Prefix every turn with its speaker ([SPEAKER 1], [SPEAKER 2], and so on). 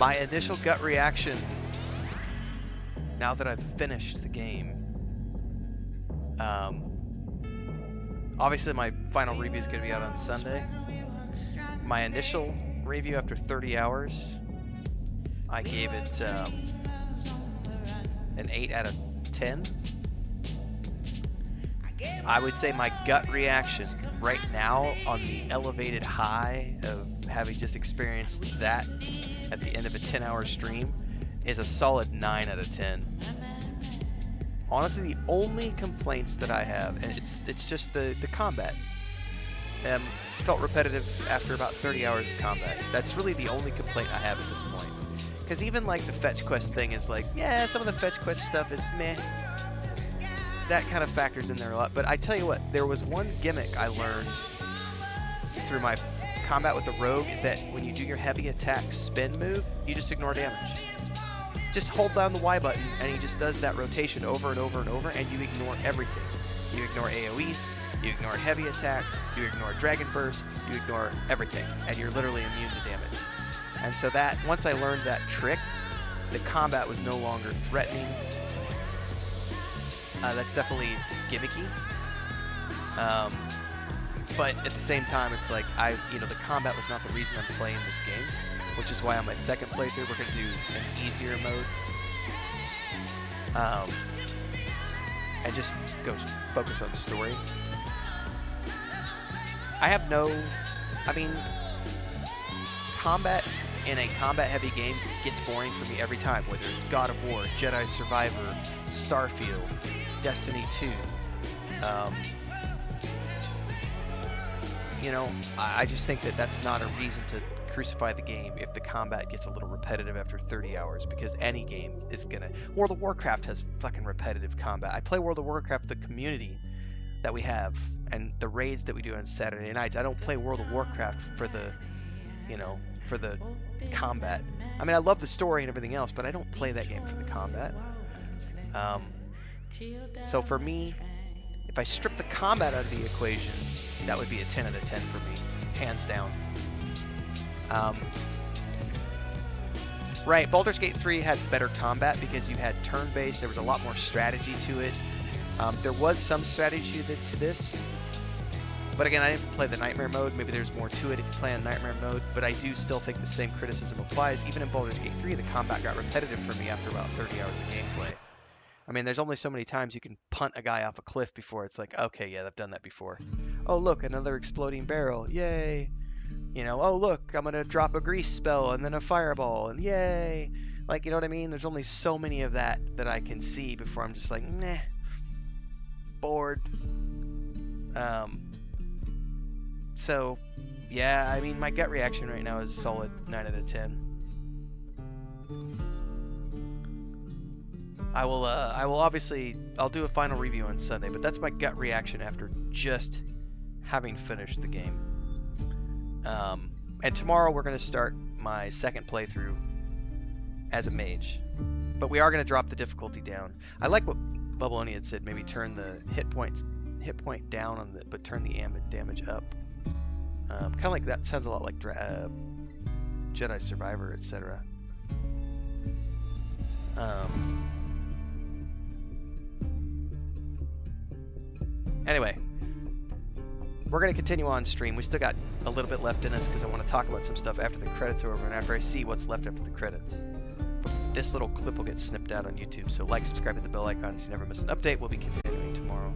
[SPEAKER 1] My initial gut reaction, now that I've finished the game, obviously my final review is going to be out on Sunday. My initial review after 30 hours, I gave it an 8 out of 10. I would say my gut reaction right now on the elevated high of having just experienced that at the end of a 10-hour stream is a solid 9 out of 10. Honestly, the only complaints that I have, and it's just the combat. Felt repetitive after about 30 hours of combat. That's really the only complaint I have at this point. Because even like the fetch quest thing is like, yeah, some of the fetch quest stuff is meh. That kind of factors in there a lot. But I tell you what, there was one gimmick I learned through my combat with the rogue, is that when you do your heavy attack spin move, you just ignore damage. Just hold down the Y button and he just does that rotation over and over and over, and you ignore everything. You ignore AoEs, you ignore heavy attacks, you ignore dragon bursts, you ignore everything, and you're literally immune to damage. And so that, once I learned that trick, the combat was no longer threatening. That's definitely gimmicky. But at the same time, it's like, the combat was not the reason I'm playing this game, which is why on my second playthrough, we're going to do an easier mode. And just go focus on story. Combat in a combat-heavy game gets boring for me every time, whether it's God of War, Jedi Survivor, Starfield, Destiny 2. I just think that that's not a reason to crucify the game if the combat gets a little repetitive after 30 hours, because any game is gonna... World of Warcraft has fucking repetitive combat. I play World of Warcraft, the community that we have, and the raids that we do on Saturday nights. I don't play World of Warcraft for the combat. I mean, I love the story and everything else, but I don't play that game for the combat. So for me, if I strip the combat out of the equation, that would be a 10 out of 10 for me, hands down. Right, Baldur's Gate 3 had better combat because you had turn-based, there was a lot more strategy to it. There was some strategy to this, but again, I didn't play the Nightmare mode. Maybe there's more to it if you play in Nightmare mode, but I do still think the same criticism applies. Even in Baldur's Gate 3, the combat got repetitive for me after about 30 hours of gameplay. I mean, there's only so many times you can punt a guy off a cliff before it's like, okay, yeah, I've done that before. Oh, look, another exploding barrel, yay! Oh, look, I'm gonna drop a grease spell and then a fireball, and yay! Like, you know what I mean? There's only so many of that I can see before I'm just like, nah, bored. So, yeah, I mean, my gut reaction right now is a solid 9 out of 10. I will obviously, I'll do a final review on Sunday, but that's my gut reaction after just having finished the game. And tomorrow we're going to start my second playthrough as a mage, but we are going to drop the difficulty down. I like what Bubbloni had said, maybe turn the hit point down but turn the damage up. Kind of like that, sounds a lot like Jedi Survivor, etc. Anyway, we're going to continue on stream. We still got a little bit left in us because I want to talk about some stuff after the credits are over and after I see what's left after the credits. This little clip will get snipped out on YouTube, so like, subscribe, hit the bell icon so you never miss an update. We'll be continuing tomorrow.